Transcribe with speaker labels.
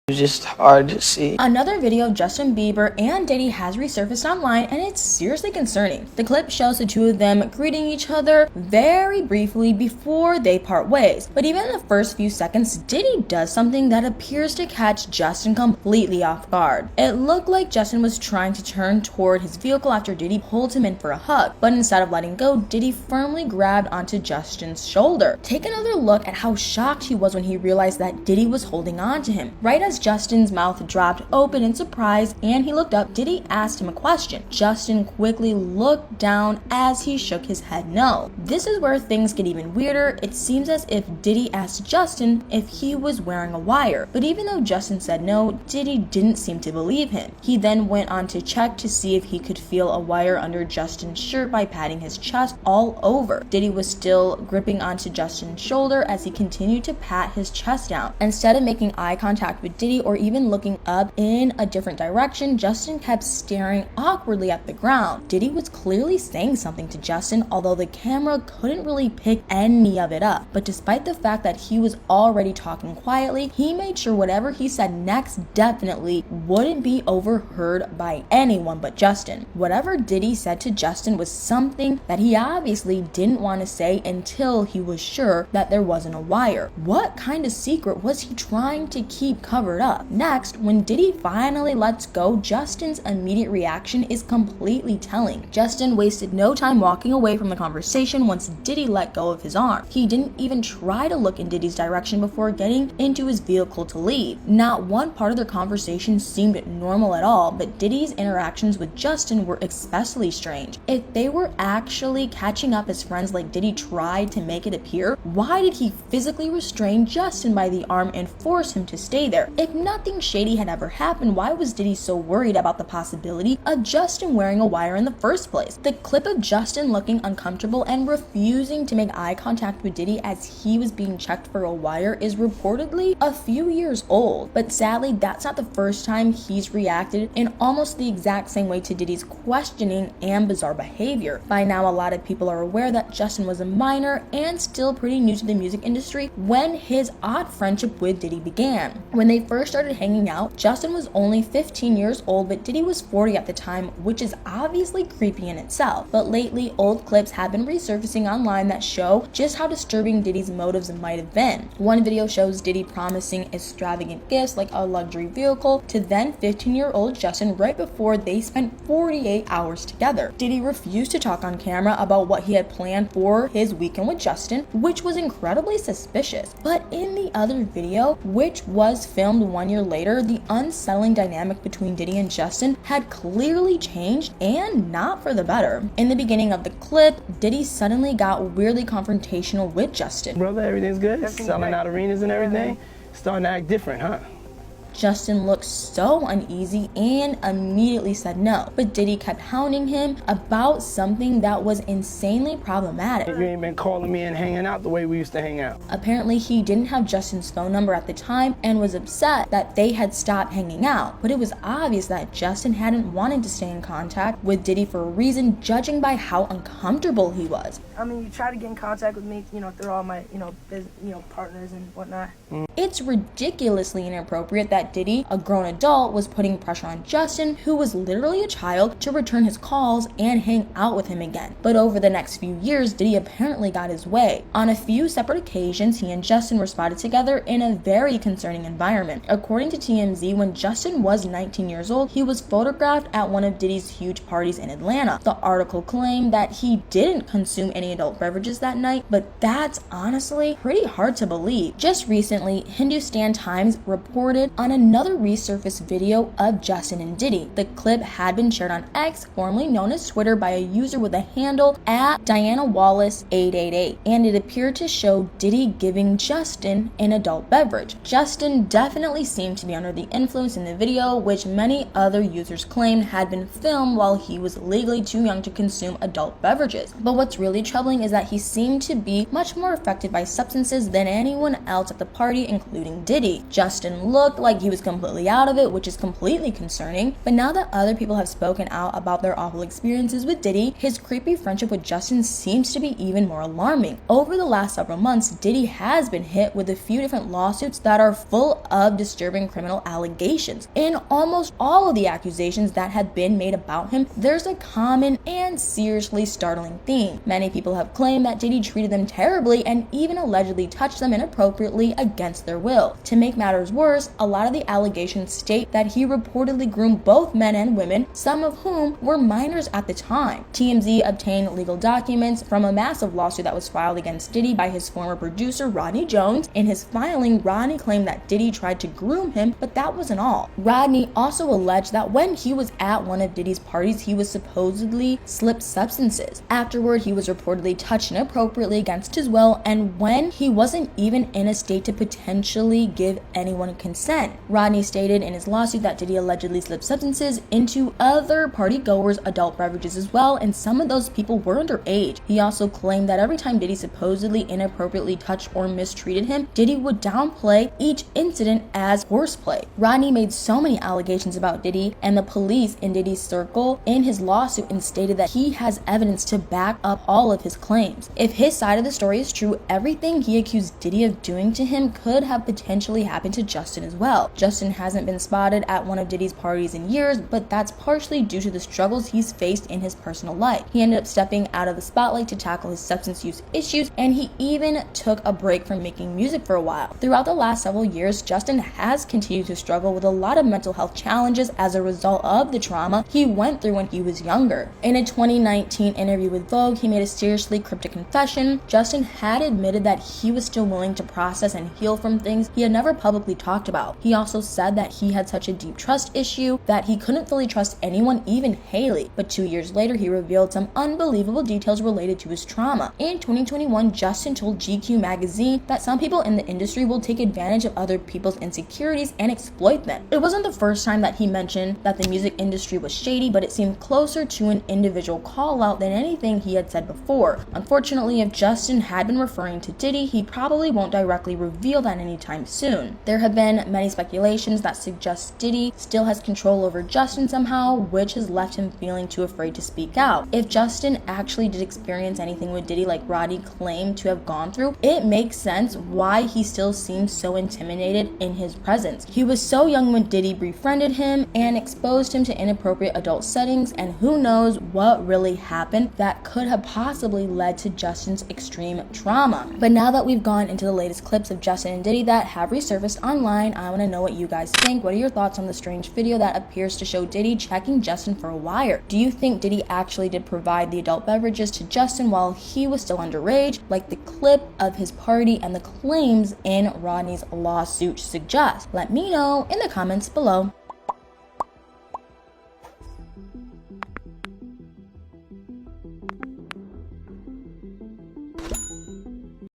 Speaker 1: It's just hard to see.
Speaker 2: Another video of Justin Bieber and Diddy has resurfaced online, and it's seriously concerning. The clip shows the two of them greeting each other very briefly before they part ways. But even in the first few seconds, Diddy does something that appears to catch Justin completely off guard. It looked like Justin was trying to turn toward his vehicle after Diddy pulled him in for a hug, but instead of letting go, Diddy firmly grabbed onto Justin's shoulder. Take another look at how shocked he was when he realized that Diddy was holding on to him. Right as Justin's mouth dropped open in surprise and he looked up, Diddy asked him a question. Justin quickly looked down as he shook his head no. This is where things get even weirder. It seems as if Diddy asked Justin if he was wearing a wire, but even though Justin said no, Diddy didn't seem to believe him. He then went on to check to see if he could feel a wire under Justin's shirt by patting his chest all over. Diddy was still gripping onto Justin's shoulder as he continued to pat his chest down. Instead of making eye contact with Diddy or even looking up in a different direction, Justin kept staring awkwardly at the ground. Diddy was clearly saying something to Justin, although the camera couldn't really pick any of it up. But despite the fact that he was already talking quietly, he made sure whatever he said next definitely wouldn't be overheard by anyone but Justin. Whatever Diddy said to Justin was something that he obviously didn't want to say until he was sure that there wasn't a wire. What kind of secret was he trying to keep covered up? Next, when Diddy finally lets go, Justin's immediate reaction is completely telling. Justin wasted no time walking away from the conversation once Diddy let go of his arm. He didn't even try to look in Diddy's direction before getting into his vehicle to leave. Not one part of their conversation seemed normal at all, but Diddy's interactions with Justin were especially strange. If they were actually catching up as friends like Diddy tried to make it appear, why did he physically restrain Justin by the arm and force him to stay there? If nothing shady had ever happened, why was Diddy so worried about the possibility of Justin wearing a wire in the first place? The clip of Justin looking uncomfortable and refusing to make eye contact with Diddy as he was being checked for a wire is reportedly a few years old, but sadly that's not the first time he's reacted in almost the exact same way to Diddy's questioning and bizarre behavior. By now, a lot of people are aware that Justin was a minor and still pretty new to the music industry when his odd friendship with Diddy began. When they first started hanging out, Justin was only 15 years old, but Diddy was 40 at the time, which is obviously creepy in itself. But lately, old clips have been resurfacing online that show just how disturbing Diddy's motives might have been. One video shows Diddy promising extravagant gifts like a luxury vehicle to then 15-year-old Justin right before they spent 48 hours together. Diddy refused to talk on camera about what he had planned for his weekend with Justin, which was incredibly suspicious. But in the other video, which was filmed 1 year later, the unsettling dynamic between Diddy and Justin had clearly changed, and not for the better. In the beginning of the clip, Diddy suddenly got weirdly confrontational with Justin.
Speaker 1: Brother, everything's good? Selling out arenas and everything? Starting to act different, huh?
Speaker 2: Justin looked so uneasy and immediately said no, but Diddy kept hounding him about something that was insanely problematic.
Speaker 1: You ain't been calling me and hanging out the way we used to hang out.
Speaker 2: Apparently, he didn't have Justin's phone number at the time and was upset that they had stopped hanging out, but it was obvious that Justin hadn't wanted to stay in contact with Diddy for a reason, judging by how uncomfortable he was.
Speaker 3: I mean, you try to get in contact with me, through all my, partners and whatnot.
Speaker 2: It's ridiculously inappropriate that Diddy, a grown adult, was putting pressure on Justin, who was literally a child, to return his calls and hang out with him again. But over the next few years, Diddy apparently got his way. On a few separate occasions, he and Justin were spotted together in a very concerning environment. According to TMZ, when Justin was 19 years old, he was photographed at one of Diddy's huge parties in Atlanta. The article claimed that he didn't consume any adult beverages that night, but that's honestly pretty hard to believe. Just recently, Hindustan Times reported on another resurfaced video of Justin and Diddy. The clip had been shared on X, formerly known as Twitter, by a user with a handle at DianaWallace888, and it appeared to show Diddy giving Justin an adult beverage. Justin definitely seemed to be under the influence in the video, which many other users claimed had been filmed while he was legally too young to consume adult beverages. But what's really troubling is that he seemed to be much more affected by substances than anyone else at the party, including Diddy. Justin looked like he he was completely out of it, which is completely concerning. But now that other people have spoken out about their awful experiences with Diddy, his creepy friendship with Justin seems to be even more alarming. Over the last several months, Diddy has been hit with a few different lawsuits that are full of disturbing criminal allegations. In almost all of the accusations that have been made about him, there's a common and seriously startling theme. Many people have claimed that Diddy treated them terribly and even allegedly touched them inappropriately against their will. To make matters worse, a lot of the allegations state that he reportedly groomed both men and women, some of whom were minors at the time. TMZ obtained legal documents from a massive lawsuit that was filed against Diddy by his former producer Rodney Jones. In his filing, Rodney claimed that Diddy tried to groom him, but that wasn't all. Rodney also alleged that when he was at one of Diddy's parties, he was supposedly slipped substances. Afterward, he was reportedly touched inappropriately against his will, and when he wasn't even in a state to potentially give anyone consent. Rodney stated in his lawsuit that Diddy allegedly slipped substances into other party goers' adult beverages as well, and some of those people were underage. He also claimed that every time Diddy supposedly inappropriately touched or mistreated him, Diddy would downplay each incident as horseplay. Rodney made so many allegations about Diddy and the police in Diddy's circle in his lawsuit and stated that he has evidence to back up all of his claims. If his side of the story is true, everything he accused Diddy of doing to him could have potentially happened to Justin as well. Justin hasn't been spotted at one of Diddy's parties in years, but that's partially due to the struggles he's faced in his personal life. He ended up stepping out of the spotlight to tackle his substance use issues, and he even took a break from making music for a while. Throughout the last several years, Justin has continued to struggle with a lot of mental health challenges as a result of the trauma he went through when he was younger. In a 2019 interview with Vogue, he made a seriously cryptic confession. Justin had admitted that he was still willing to process and heal from things he had never publicly talked about. He also said that he had such a deep trust issue that he couldn't fully trust anyone, even Haley. But 2 years later, he revealed some unbelievable details related to his trauma. In 2021, Justin told GQ magazine that some people in the industry will take advantage of other people's insecurities and exploit them. It wasn't the first time that he mentioned that the music industry was shady, but it seemed closer to an individual call out than anything he had said before. Unfortunately, if Justin had been referring to Diddy, he probably won't directly reveal that anytime soon. There have been many speculations that suggest Diddy still has control over Justin somehow, which has left him feeling too afraid to speak out. If Justin actually did experience anything with Diddy like Rodney claimed to have gone through, it makes sense why he still seems so intimidated in his presence. He was so young when Diddy befriended him and exposed him to inappropriate adult settings, and who knows what really happened that could have possibly led to Justin's extreme trauma. But now that we've gone into the latest clips of Justin and Diddy that have resurfaced online, I want to know what you guys think. What are your thoughts on the strange video that appears to show Diddy checking Justin for a wire? Do you think Diddy actually did provide the adult beverages to Justin while he was still underage, like the clip of his party and the claims in Rodney's lawsuit suggest? Let me know in the comments below.